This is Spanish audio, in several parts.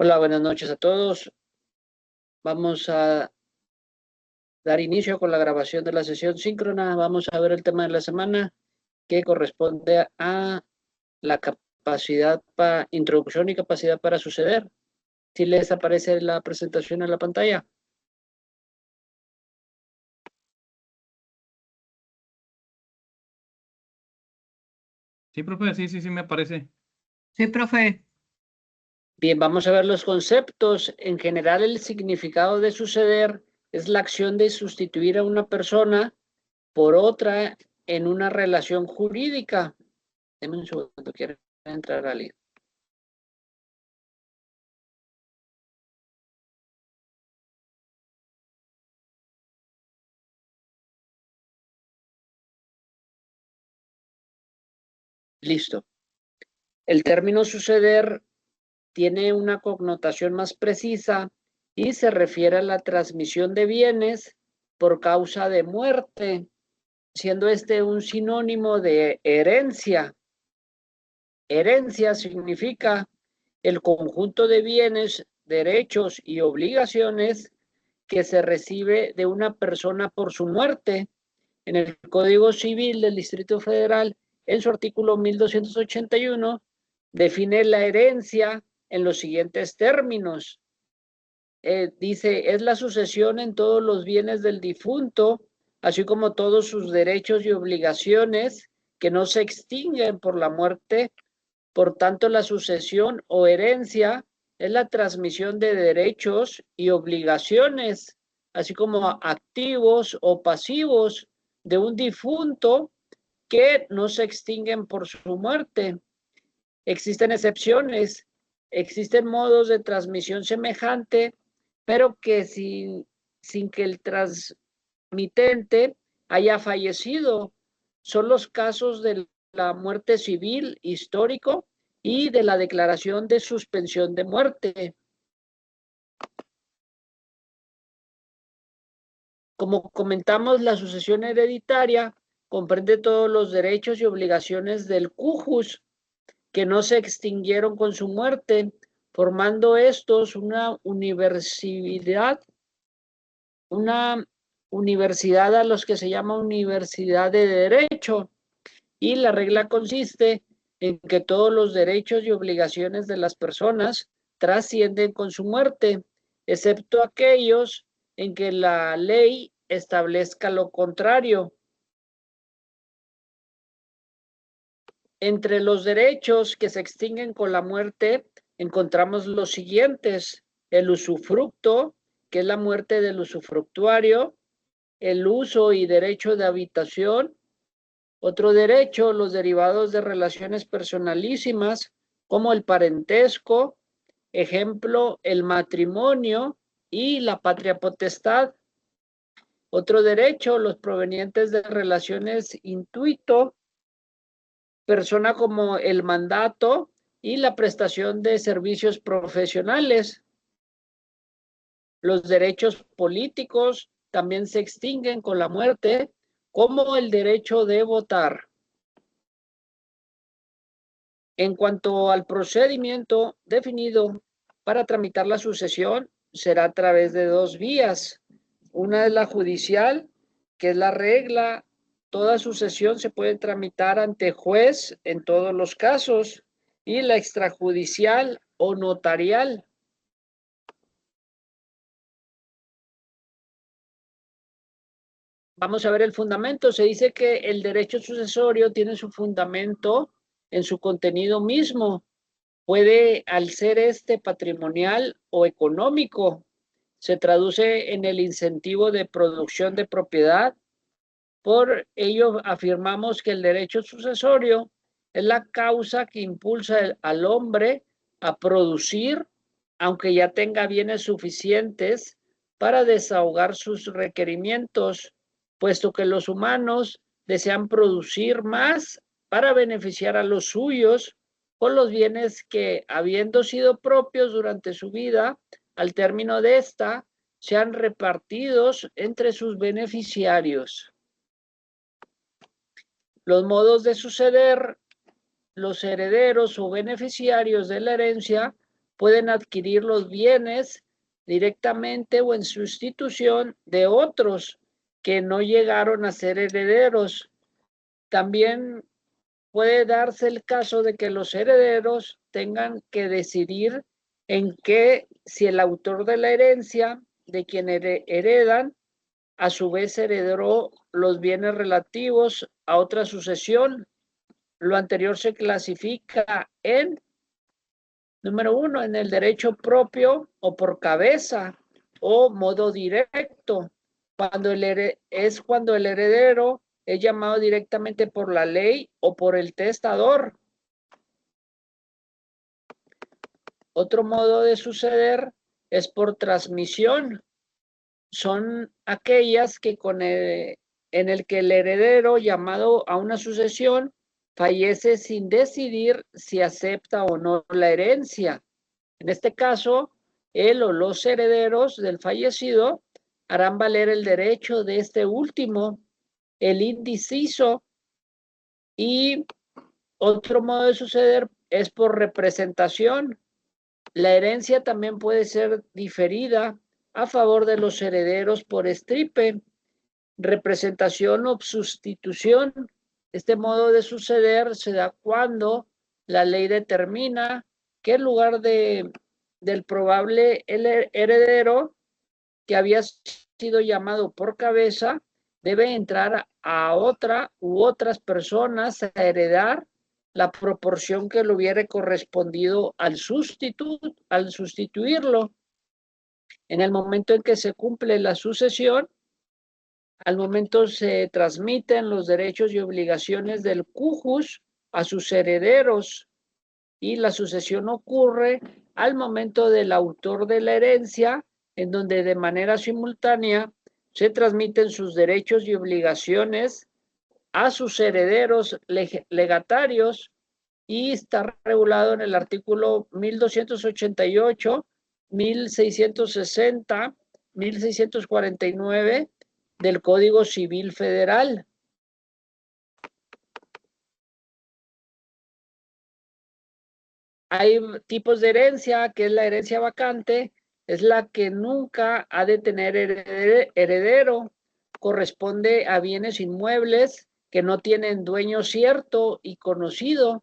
Hola, buenas noches a todos. Vamos a dar inicio con la grabación de la sesión síncrona. Vamos a ver el tema de la semana que corresponde a la capacidad para introducción y capacidad para suceder. Si les aparece la presentación en la pantalla. Sí, profe, sí, me aparece. Sí, profe. Bien, vamos a ver los conceptos. En general, el significado de suceder es la acción de sustituir a una persona por otra en una relación jurídica. Deme un segundo, quiero entrar a alguien. Listo. El término suceder tiene una connotación más precisa y se refiere a la transmisión de bienes por causa de muerte, siendo este un sinónimo de herencia. Herencia significa el conjunto de bienes, derechos y obligaciones que se recibe de una persona por su muerte. En el Código Civil del Distrito Federal, en su artículo 1281, define la herencia en los siguientes términos. Dice, es la sucesión en todos los bienes del difunto, así como todos sus derechos y obligaciones que no se extinguen por la muerte. Por tanto, la sucesión o herencia es la transmisión de derechos y obligaciones, así como activos o pasivos de un difunto que no se extinguen por su muerte. Existen excepciones, existen modos de transmisión semejante, pero que sin que el transmitente haya fallecido. Son los casos de la muerte civil histórico y de la declaración de suspensión de muerte. Como comentamos, la sucesión hereditaria comprende todos los derechos y obligaciones del cujus que no se extinguieron con su muerte, formando estos una universidad a los que se llama universidad de derecho. Y la regla consiste en que todos los derechos y obligaciones de las personas trascienden con su muerte, excepto aquellos en que la ley establezca lo contrario. Entre los derechos que se extinguen con la muerte encontramos los siguientes: el usufructo, que es la muerte del usufructuario; el uso y derecho de habitación; otro derecho, los derivados de relaciones personalísimas, como el parentesco, ejemplo, el matrimonio y la patria potestad; otro derecho, los provenientes de relaciones intuito, persona como el mandato y la prestación de servicios profesionales. Los derechos políticos también se extinguen con la muerte, como el derecho de votar. En cuanto al procedimiento definido para tramitar la sucesión, será a través de dos vías. Una es la judicial, que es la regla. Toda sucesión se puede tramitar ante juez en todos los casos, y la extrajudicial o notarial. Vamos a ver el fundamento. Se dice que el derecho sucesorio tiene su fundamento en su contenido mismo. Puede, al ser este patrimonial o económico, se traduce en el incentivo de producción de propiedad. Por ello afirmamos que el derecho sucesorio es la causa que impulsa al hombre a producir, aunque ya tenga bienes suficientes para desahogar sus requerimientos, puesto que los humanos desean producir más para beneficiar a los suyos con los bienes que, habiendo sido propios durante su vida, al término de esta, sean repartidos entre sus beneficiarios. Los modos de suceder: los herederos o beneficiarios de la herencia pueden adquirir los bienes directamente o en sustitución de otros que no llegaron a ser herederos. También puede darse el caso de que los herederos tengan que decidir en qué, si el autor de la herencia de quien heredan, a su vez heredó los bienes relativos a otra sucesión. Lo anterior se clasifica en, número 1, en el derecho propio o por cabeza o modo directo, cuando cuando el heredero es llamado directamente por la ley o por el testador. Otro modo de suceder es por transmisión. Son aquellas que en el que el heredero llamado a una sucesión fallece sin decidir si acepta o no la herencia. En este caso, él o los herederos del fallecido harán valer el derecho de este último, el indeciso, y otro modo de suceder es por representación. La herencia también puede ser diferida a favor de los herederos por estripe, representación o sustitución. Este modo de suceder se da cuando la ley determina que en lugar del probable heredero que había sido llamado por cabeza, debe entrar a otra u otras personas a heredar la proporción que le hubiera correspondido al sustituirlo. En el momento en que se cumple la sucesión, al momento se transmiten los derechos y obligaciones del cujus a sus herederos, y la sucesión ocurre al momento del autor de la herencia, en donde de manera simultánea se transmiten sus derechos y obligaciones a sus herederos legatarios, y está regulado en el artículo 1288, 1660, 1649 del Código Civil Federal. Hay tipos de herencia, que es la herencia vacante, es la que nunca ha de tener heredero, corresponde a bienes inmuebles que no tienen dueño cierto y conocido.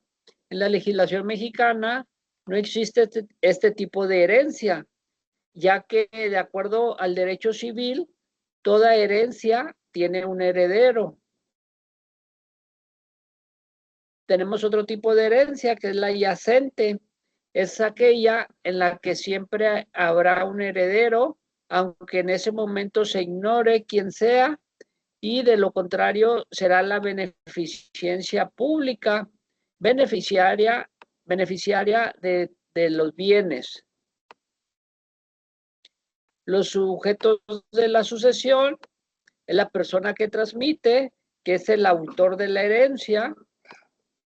En la legislación mexicana no existe este tipo de herencia, ya que de acuerdo al derecho civil, toda herencia tiene un heredero. Tenemos otro tipo de herencia, que es la yacente. Es aquella en la que siempre habrá un heredero, aunque en ese momento se ignore quién sea, y de lo contrario será la beneficencia pública, beneficiaria de los bienes. Los sujetos de la sucesión es la persona que transmite, que es el autor de la herencia,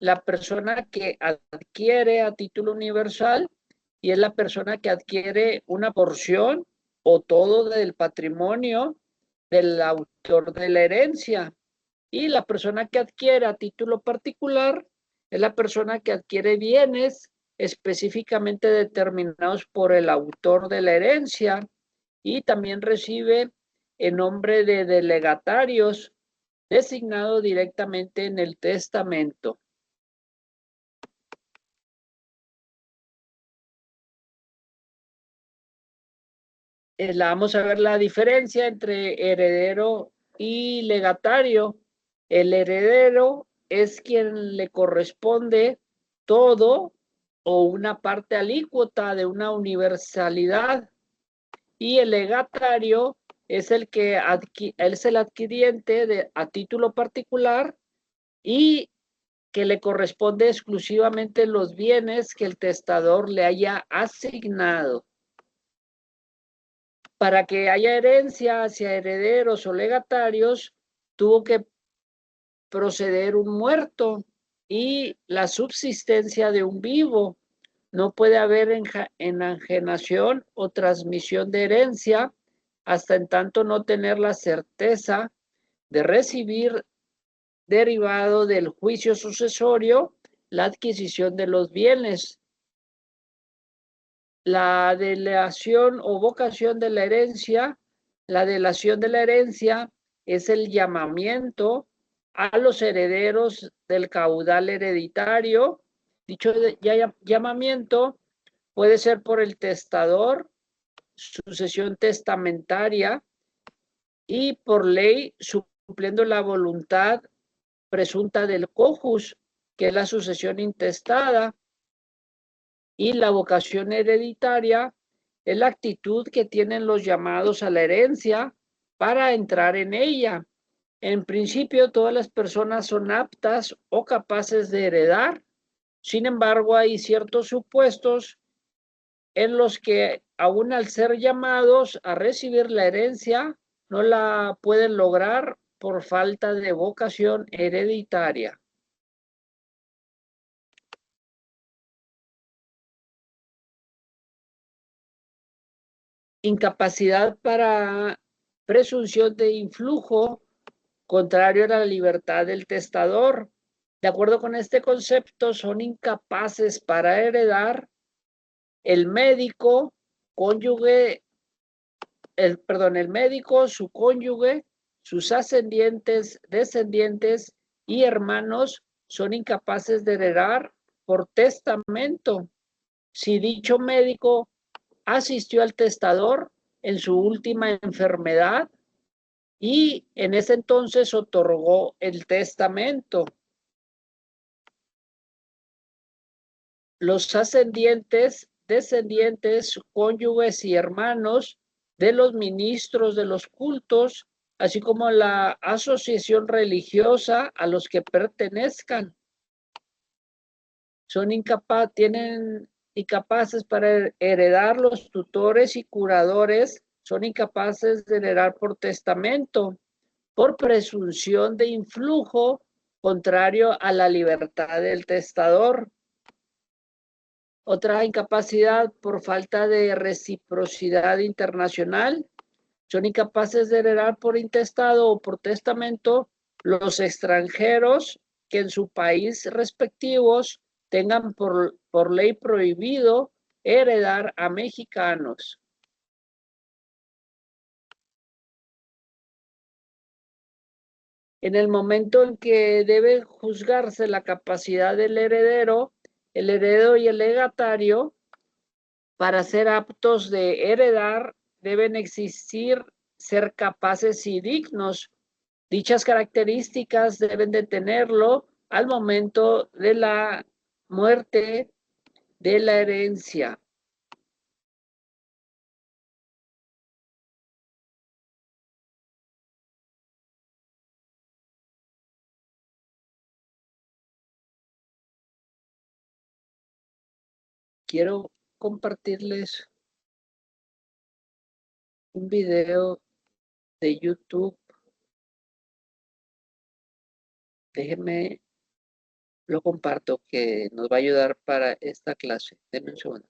la persona que adquiere a título universal, y es la persona que adquiere una porción o todo del patrimonio del autor de la herencia. Y la persona que adquiere a título particular es la persona que adquiere bienes específicamente determinados por el autor de la herencia, y también recibe en nombre de delegatarios designados directamente en el testamento. Vamos a ver la diferencia entre heredero y legatario. El heredero es quien le corresponde todo o una parte alícuota de una universalidad, y el legatario es el que es el adquiriente a título particular, y que le corresponde exclusivamente los bienes que el testador le haya asignado. Para que haya herencia hacia herederos o legatarios, tuvo que proceder un muerto y la subsistencia de un vivo. No puede haber enajenación o transmisión de herencia hasta en tanto no tener la certeza de recibir, derivado del juicio sucesorio, la adquisición de los bienes. la delación o vocación de la herencia. La delación de la herencia es el llamamiento a los herederos del caudal hereditario. Dicho llamamiento puede ser por el testador, sucesión testamentaria y por ley supliendo la voluntad presunta del cojus, que es la sucesión intestada, y la vocación hereditaria es la actitud que tienen los llamados a la herencia para entrar en ella. En principio, todas las personas son aptas o capaces de heredar. Sin embargo, hay ciertos supuestos en los que, aún al ser llamados a recibir la herencia, no la pueden lograr por falta de vocación hereditaria. Incapacidad para presunción de influjo contrario a la libertad del testador. De acuerdo con este concepto, son incapaces para heredar el médico, cónyuge, el médico, su cónyuge, sus ascendientes, descendientes y hermanos son incapaces de heredar por testamento. Si dicho médico asistió al testador en su última enfermedad y en ese entonces otorgó el testamento. Los ascendientes, descendientes, cónyuges y hermanos de los ministros de los cultos, así como la asociación religiosa a los que pertenezcan, son tienen incapaces para heredar. Los tutores y curadores son incapaces de heredar por testamento, por presunción de influjo contrario a la libertad del testador. Otra incapacidad por falta de reciprocidad internacional. Son incapaces de heredar por intestado o por testamento los extranjeros que en su país respectivos tengan por ley prohibido heredar a mexicanos. En el momento en que debe juzgarse la capacidad del heredero, el heredero y el legatario, para ser aptos de heredar, deben existir ser capaces y dignos. Dichas características deben de tenerlo al momento de la muerte de la herencia. Quiero compartirles un video de YouTube. Déjenme, lo comparto, que nos va a ayudar para esta clase. Denme un segundo.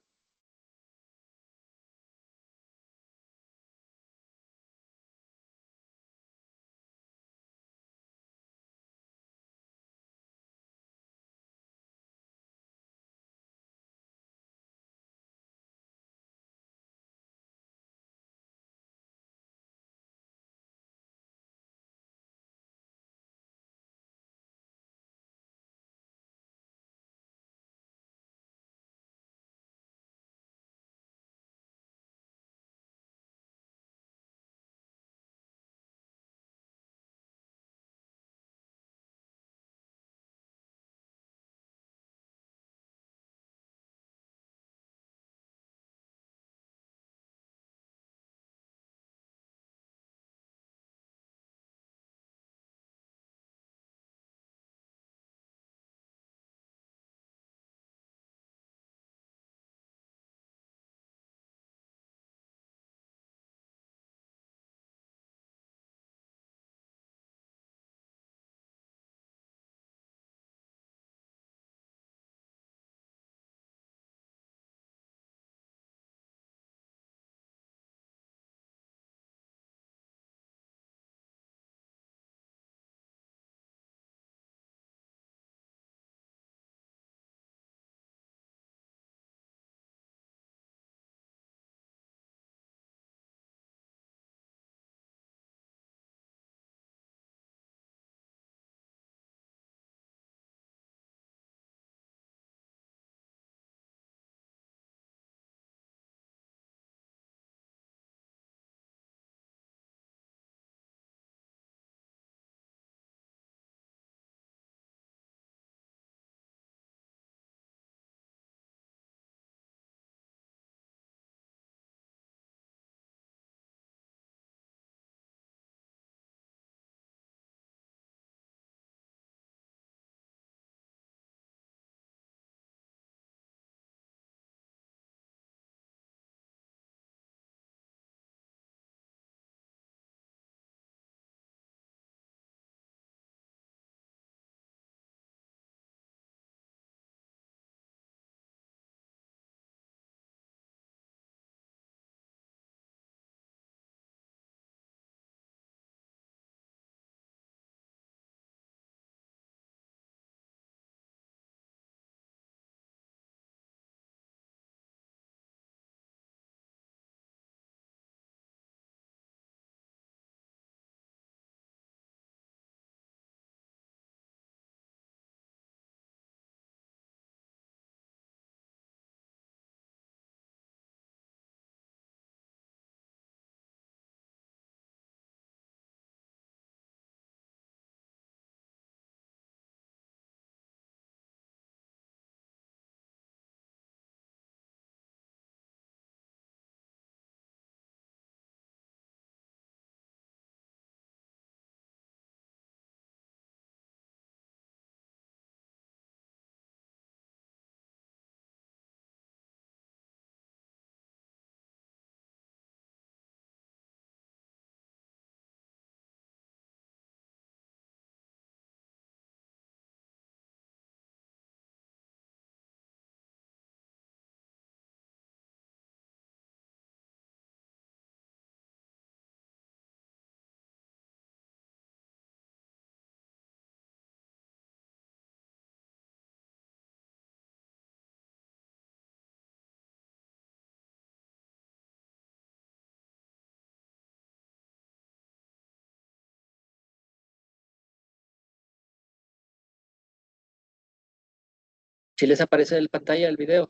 Si les aparece en pantalla el video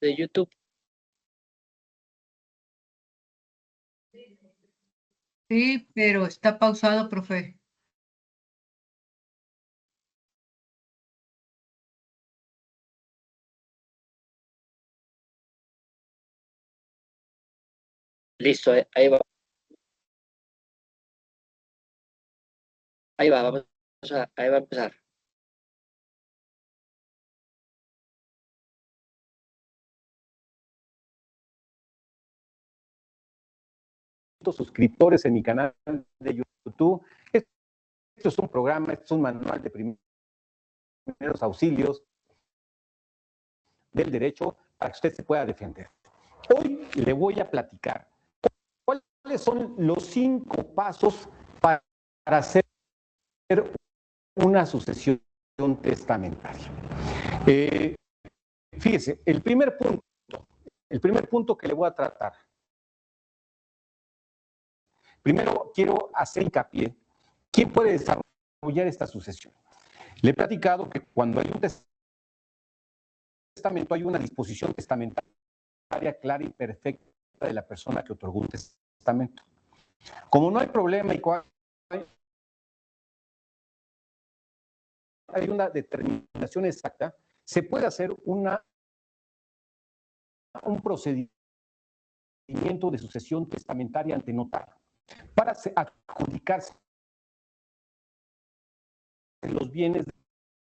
de YouTube. Sí, pero está pausado, profe. Listo, ahí va. Ahí va, ahí va a empezar. Suscriptores en mi canal de YouTube. Esto es un programa, esto es un manual de primeros auxilios del derecho para que usted se pueda defender. Hoy le voy a platicar cuáles son los 5 pasos para hacer una sucesión testamentaria. Fíjese, el primer punto que le voy a tratar. Primero quiero hacer hincapié, ¿quién puede desarrollar esta sucesión? Le he platicado que cuando hay un testamento hay una disposición testamentaria clara y perfecta de la persona que otorgó un testamento. Como no hay problema y hay una determinación exacta, se puede hacer un procedimiento de sucesión testamentaria ante notario para adjudicarse los bienes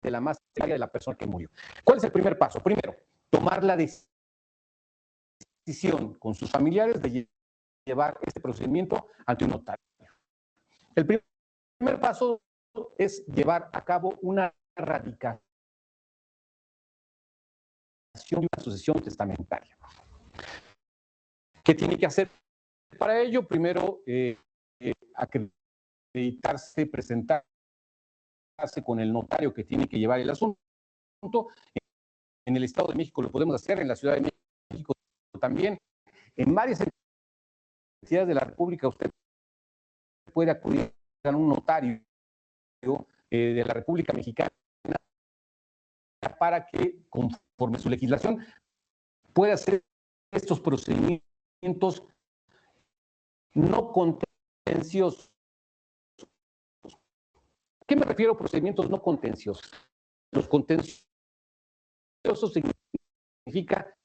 de la más área de la persona que murió. ¿Cuál es el primer paso? Primero, tomar la decisión con sus familiares de llevar este procedimiento ante un notario. El primer paso es llevar a cabo una radicación de una sucesión testamentaria. ¿Qué tiene que hacer para ello? Primero, acreditarse, presentarse con el notario que tiene que llevar el asunto. En el Estado de México lo podemos hacer, en la Ciudad de México también. En varias entidades de la República usted puede acudir a un notario de la República Mexicana para que, conforme a su legislación, pueda hacer estos procedimientos no contenciosos. ¿A qué me refiero a procedimientos no contenciosos? Los contenciosos significa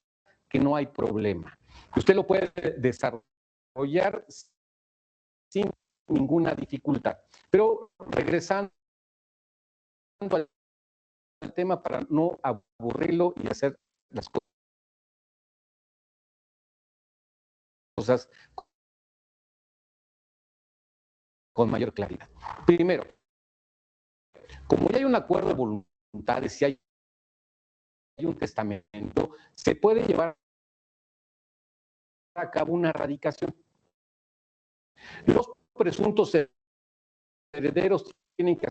que no hay problema. Usted lo puede desarrollar sin ninguna dificultad. Pero regresando al tema para no aburrirlo y hacer las cosas con mayor claridad. Primero, como ya hay un acuerdo de voluntades, si hay un testamento, se puede llevar a cabo una radicación. Los presuntos herederos tienen que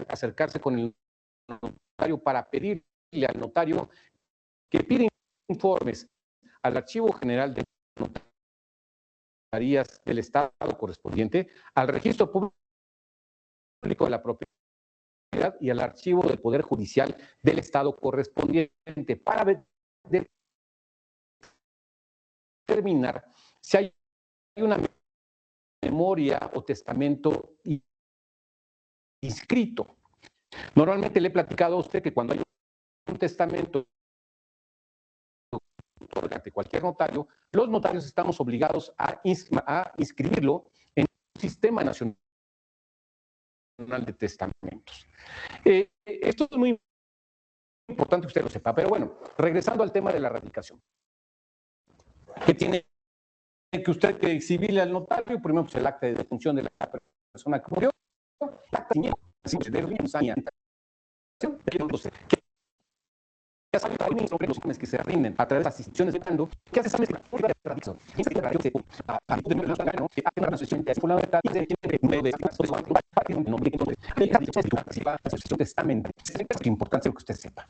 acercarse con el notario para pedirle al notario que pida informes al Archivo General de Notarías del Estado correspondiente, al Registro Público de la Propiedad y al Archivo del Poder Judicial del Estado correspondiente para determinar si hay una memoria o testamento inscrito. Normalmente le he platicado a usted que cuando hay un testamento ante cualquier notario, los notarios estamos obligados a inscribirlo en un sistema nacional de testamentos. Esto es muy importante que usted lo sepa, pero bueno, regresando al tema de la radicación. ¿Qué tiene que usted que exhibirle al notario? Primero, pues el acta de defunción de la persona que murió, el acta de los que se rinden a través de las instituciones de mando, que hace esa mezcla de radicación. Y esa radicación es importante que usted sepa.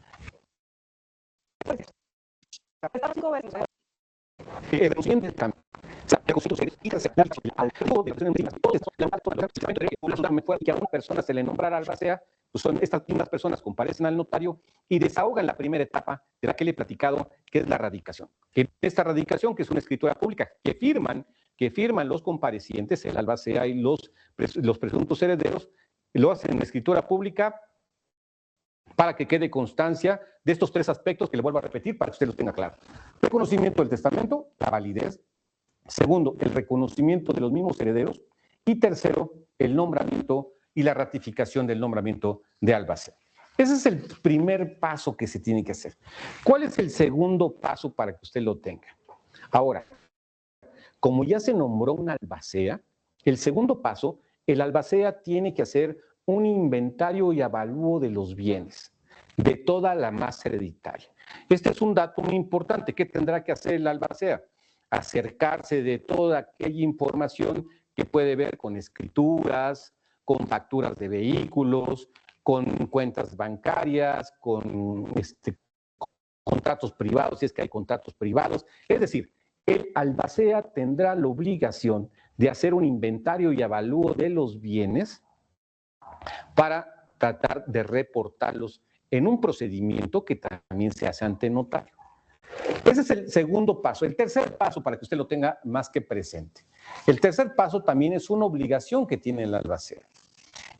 que a una persona se le nombrara albacea son estas mismas personas comparecen al notario y desahogan la primera etapa de la que le he platicado, que es la radicación. En esta radicación, que es una escritura pública, que firman los comparecientes, el albacea y los presuntos herederos, lo hacen en escritura pública para que quede constancia de estos tres aspectos que le vuelvo a repetir para que usted los tenga claro. Reconocimiento del testamento, la validez. Segundo, el reconocimiento de los mismos herederos. Y tercero, el nombramiento y la ratificación del nombramiento de albacea. Ese es el primer paso que se tiene que hacer. ¿Cuál es el segundo paso para que usted lo tenga? Ahora, como ya se nombró un albacea, el segundo paso, el albacea tiene que hacer un inventario y avalúo de los bienes, de toda la masa hereditaria. Este es un dato muy importante. ¿Qué tendrá que hacer el albacea? Acercarse de toda aquella información que puede ver con escrituras, con facturas de vehículos, con cuentas bancarias, con contratos privados, si es que hay contratos privados. Es decir, el albacea tendrá la obligación de hacer un inventario y avalúo de los bienes para tratar de reportarlos en un procedimiento que también se hace ante notario. Ese es el segundo paso. El tercer paso, para que usted lo tenga más que presente. El tercer paso también es una obligación que tiene el albacea.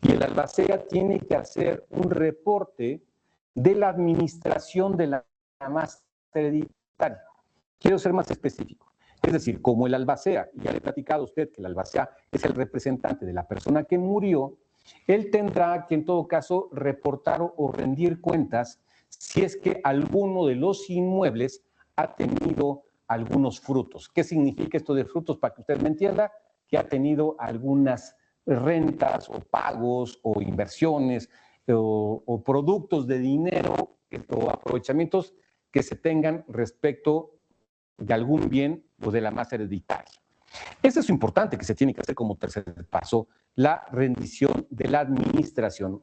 Y el albacea tiene que hacer un reporte de la administración de la masa hereditaria. Quiero ser más específico. Es decir, como el albacea, ya le he platicado a usted que el albacea es el representante de la persona que murió, él tendrá que en todo caso reportar o rendir cuentas si es que alguno de los inmuebles ha tenido algunos frutos. ¿Qué significa esto de frutos? Para que usted me entienda, que ha tenido algunas rentas o pagos o inversiones o productos de dinero o aprovechamientos que se tengan respecto de algún bien o de la masa hereditaria. Eso es importante que se tiene que hacer como tercer paso, la rendición de la administración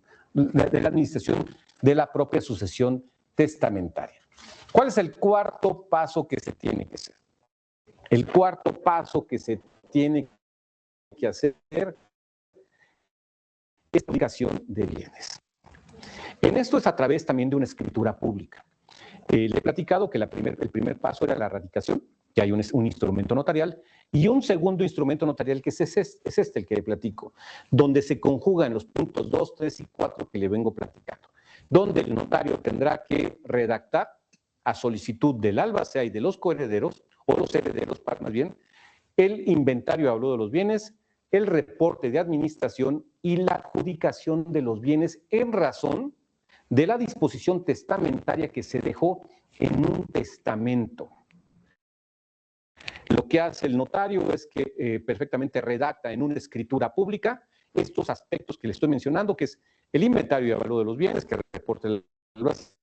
de la propia sucesión testamentaria. ¿Cuál es el cuarto paso que se tiene que hacer? El cuarto paso que se tiene que hacer es la publicación de bienes. En esto es a través también de una escritura pública. Le he platicado que el primer paso era la radicación, que hay un instrumento notarial, y un segundo instrumento notarial que es este, el que le platico, donde se conjugan los puntos 2, 3 y 4 que le vengo platicando, donde el notario tendrá que redactar a solicitud del albacea y de los coherederos, o los herederos, más bien, el inventario y avalúo de los bienes, el reporte de administración y la adjudicación de los bienes en razón de la disposición testamentaria que se dejó en un testamento. Lo que hace el notario es que perfectamente redacta en una escritura pública estos aspectos que le estoy mencionando, que es el inventario y avalúo de los bienes, que reporte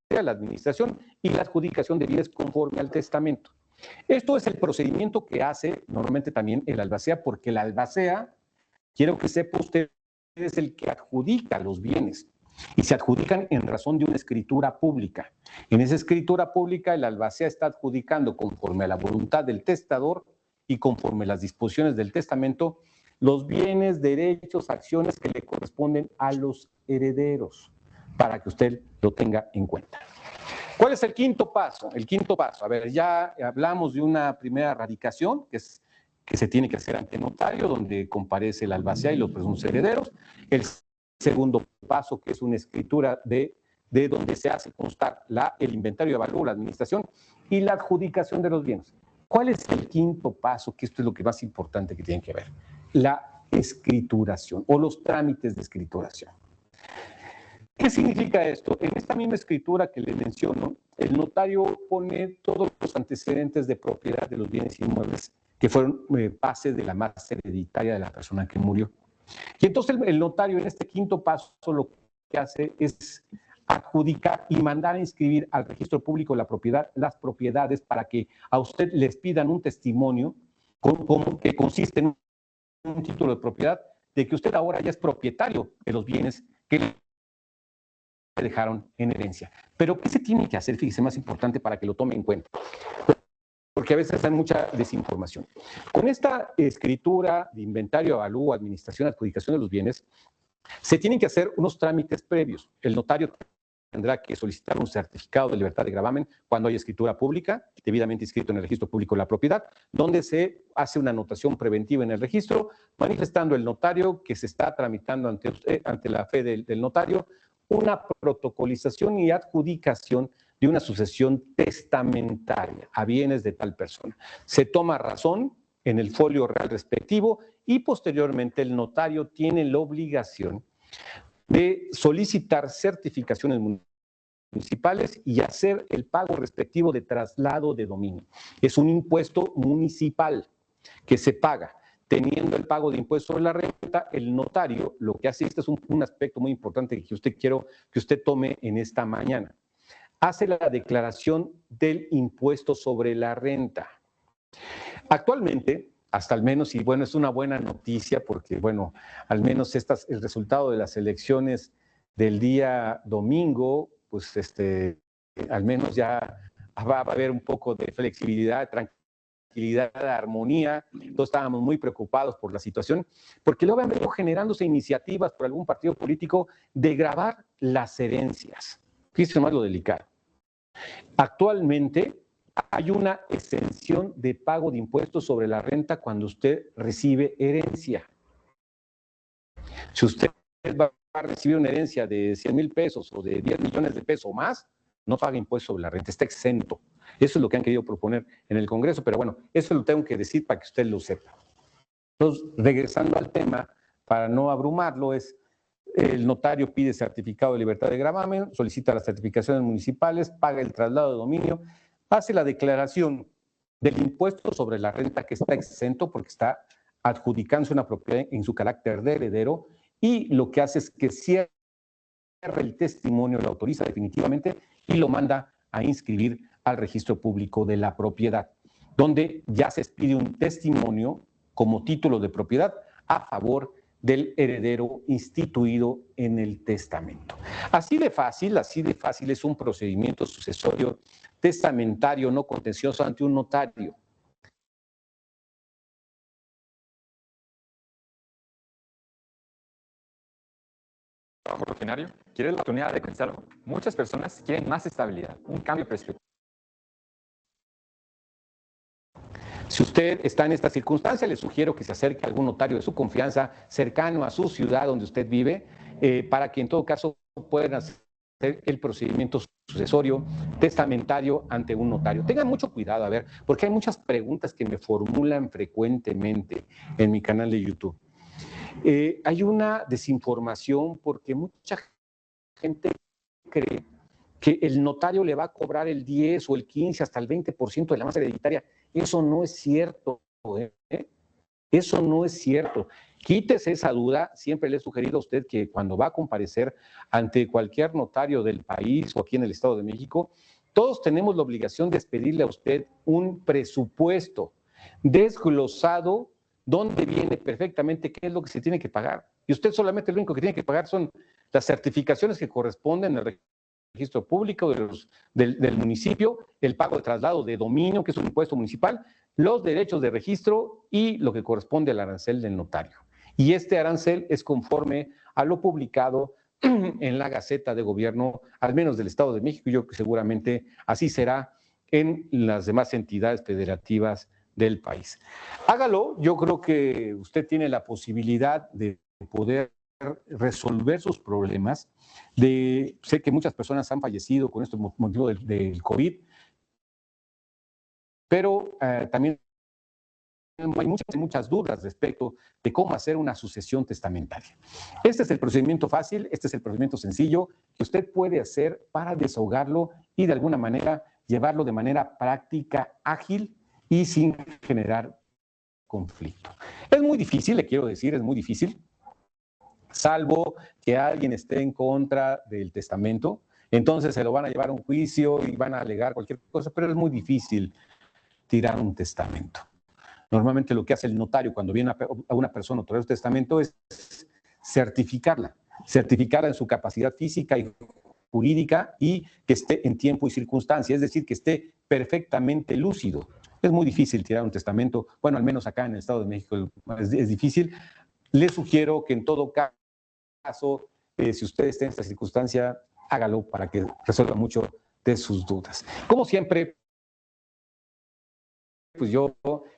la administración y la adjudicación de bienes conforme al testamento. Esto es el procedimiento que hace normalmente también el albacea, porque el albacea, quiero que sepa usted, es el que adjudica los bienes y se adjudican en razón de una escritura pública. En esa escritura pública el albacea está adjudicando conforme a la voluntad del testador y conforme a las disposiciones del testamento los bienes, derechos, acciones que le corresponden a los herederos, para que usted lo tenga en cuenta. ¿Cuál es el quinto paso? El quinto paso, a ver, ya hablamos de una primera radicación, que se tiene que hacer ante notario, donde comparece el albacea y los presuntos herederos. El segundo paso, que es una escritura de donde se hace constar el inventario de avalúo, la administración y la adjudicación de los bienes. ¿Cuál es el quinto paso? Que esto es lo que más importante que tienen que ver. La escrituración o los trámites de escrituración. ¿Qué significa esto? En esta misma escritura que le menciono, el notario pone todos los antecedentes de propiedad de los bienes inmuebles que fueron base de la masa hereditaria de la persona que murió. Y entonces el notario en este quinto paso lo que hace es adjudicar y mandar a inscribir al registro público de la propiedad las propiedades para que a usted les pidan un testimonio que consiste en un título de propiedad de que usted ahora ya es propietario de los bienes que le dejaron en herencia. Pero ¿qué se tiene que hacer? Fíjese, más importante para que lo tome en cuenta, porque a veces hay mucha desinformación. Con esta escritura de inventario, avalúo, administración, adjudicación de los bienes, Se tienen que hacer unos trámites previos. El notario tendrá que solicitar un certificado de libertad de gravamen cuando haya escritura pública, debidamente inscrito en el registro público de la propiedad, donde se hace una anotación preventiva en el registro, manifestando el notario que se está tramitando ante la fe del notario una protocolización y adjudicación de una sucesión testamentaria a bienes de tal persona. Se toma razón en el folio real respectivo y posteriormente el notario tiene la obligación de solicitar certificaciones municipales y hacer el pago respectivo de traslado de dominio. Es un impuesto municipal que se paga. Teniendo el pago de impuesto sobre la renta, el notario lo que hace, este es un aspecto muy importante que quiero que usted tome en esta mañana, hace la declaración del impuesto sobre la renta. Actualmente, hasta al menos, y bueno, es una buena noticia porque, bueno, al menos el resultado de las elecciones del día domingo, pues al menos ya va a haber un poco de flexibilidad, tranquilidad, armonía. Todos estábamos muy preocupados por la situación, porque luego han venido generándose iniciativas por algún partido político de gravar las herencias. Fíjense más lo delicado. Actualmente hay una exención de pago de impuestos sobre la renta cuando usted recibe herencia. Si usted va a recibir una herencia de 100,000 pesos o de 10 millones de pesos o más, no paga impuesto sobre la renta, está exento. Eso es lo que han querido proponer en el Congreso, pero bueno, eso lo tengo que decir para que usted lo sepa. Entonces, regresando al tema, para no abrumarlo, el notario pide certificado de libertad de gravamen, solicita las certificaciones municipales, paga el traslado de dominio, hace la declaración del impuesto sobre la renta que está exento porque está adjudicándose una propiedad en su carácter de heredero, y lo que hace es que cierra el testimonio, lo autoriza definitivamente y lo manda a inscribir al registro público de la propiedad, donde ya se expide un testimonio como título de propiedad a favor del heredero instituido en el testamento. Así de fácil es un procedimiento sucesorio testamentario no contencioso ante un notario. Trabajo rutinario, ¿quieres la oportunidad de pensar algo? Muchas personas quieren más estabilidad, un cambio de perspectiva. Si usted está en esta circunstancia, le sugiero que se acerque a algún notario de su confianza cercano a su ciudad donde usted vive, para que en todo caso puedan hacer el procedimiento sucesorio testamentario ante un notario. Tengan mucho cuidado, a ver, porque hay muchas preguntas que me formulan frecuentemente en mi canal de YouTube. Hay una desinformación porque mucha gente cree que el notario le va a cobrar el 10 o el 15 hasta el 20% de la masa hereditaria. Eso no es cierto, Eso no es cierto. Quítese esa duda. Siempre le he sugerido a usted que cuando va a comparecer ante cualquier notario del país o aquí en el Estado de México, todos tenemos la obligación de expedirle a usted un presupuesto desglosado donde viene perfectamente qué es lo que se tiene que pagar. Y usted solamente lo único que tiene que pagar son las certificaciones que corresponden al registro público del municipio, el pago de traslado de dominio, que es un impuesto municipal, los derechos de registro y lo que corresponde al arancel del notario. Y este arancel es conforme a lo publicado en la Gaceta de Gobierno, al menos del Estado de México, y yo creo que seguramente así será en las demás entidades federativas del país. Hágalo, yo creo que usted tiene la posibilidad de poder resolver sus problemas. Sé que muchas personas han fallecido con este motivo del COVID, pero también hay muchas dudas respecto de cómo hacer una sucesión testamentaria. Este es el procedimiento fácil, este es el procedimiento sencillo que usted puede hacer para desahogarlo y de alguna manera llevarlo de manera práctica, ágil y sin generar conflicto. Es muy difícil, le quiero decir, es muy difícil, salvo que alguien esté en contra del testamento, entonces se lo van a llevar a un juicio y van a alegar cualquier cosa, pero es muy difícil tirar un testamento. Normalmente lo que hace el notario cuando viene a una persona a traer un testamento es certificarla en su capacidad física y jurídica y que esté en tiempo y circunstancia, es decir, que esté perfectamente lúcido. Es muy difícil tirar un testamento, bueno, al menos acá en el Estado de México es difícil. Les sugiero que en todo caso caso, si usted está en esta circunstancia, hágalo para que resuelva mucho de sus dudas. Como siempre, pues yo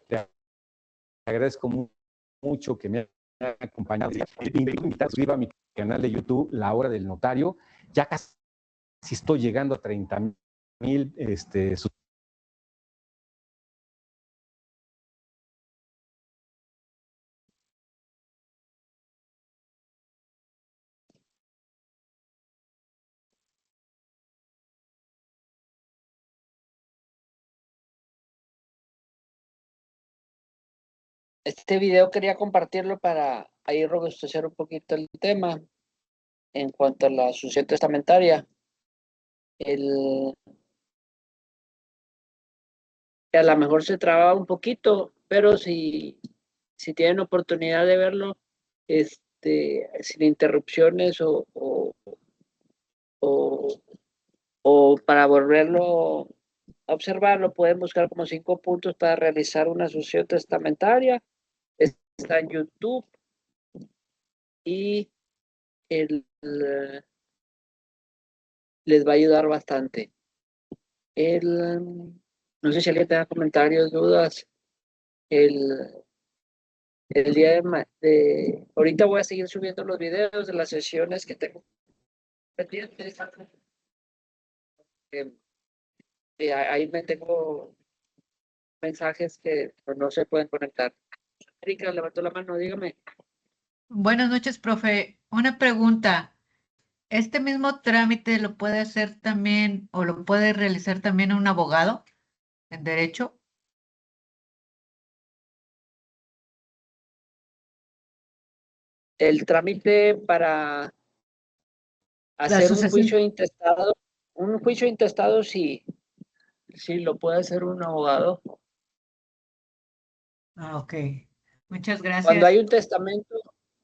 le agradezco mucho que me haya acompañado. Invito a suscribir a mi canal de YouTube, La Hora del Notario. Ya casi estoy llegando a 30,000 suscriptores. Este video quería compartirlo para ahí robustecer un poquito el tema en cuanto a la sucesión testamentaria. A lo mejor se traba un poquito, pero si tienen oportunidad de verlo, sin interrupciones o para volverlo a observarlo, pueden buscar como 5 puntos para realizar una sucesión testamentaria. Está en YouTube y les va a ayudar bastante. No sé si alguien tenga comentarios, dudas. El día ahorita voy a seguir subiendo los videos de las sesiones que tengo pendientes. Ahí me tengo mensajes que pues, no se pueden conectar. Erika, levantó la mano, dígame. Buenas noches, profe. Una pregunta. ¿Este mismo trámite lo puede hacer también o lo puede realizar también un abogado en derecho? El trámite para hacer sucesión. un juicio intestado sí lo puede hacer un abogado. Ah, ok. Muchas Cuando hay gracias. un testamento,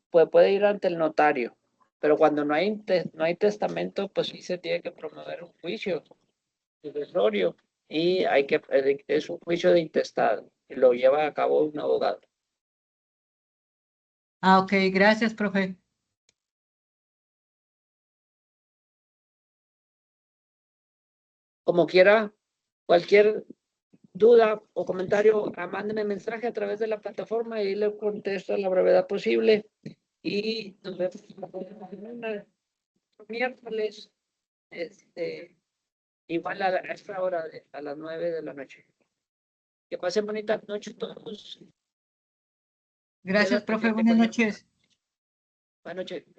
pues puede ir ante el notario, pero cuando no hay testamento, pues sí se tiene que promover un juicio sucesorio y es un juicio de intestado y lo lleva a cabo un abogado. Ah, ok. Gracias, profe. Como quiera, cualquier duda o comentario, mándeme mensaje a través de la plataforma y le contesto a la brevedad posible. Y nos vemos mañana, miércoles, igual a esta hora, a las 9 de la noche. Que pasen bonita noche todos. Gracias, Quedo profe. pendiente Buenas cualquier cosa. noches. Buenas noches.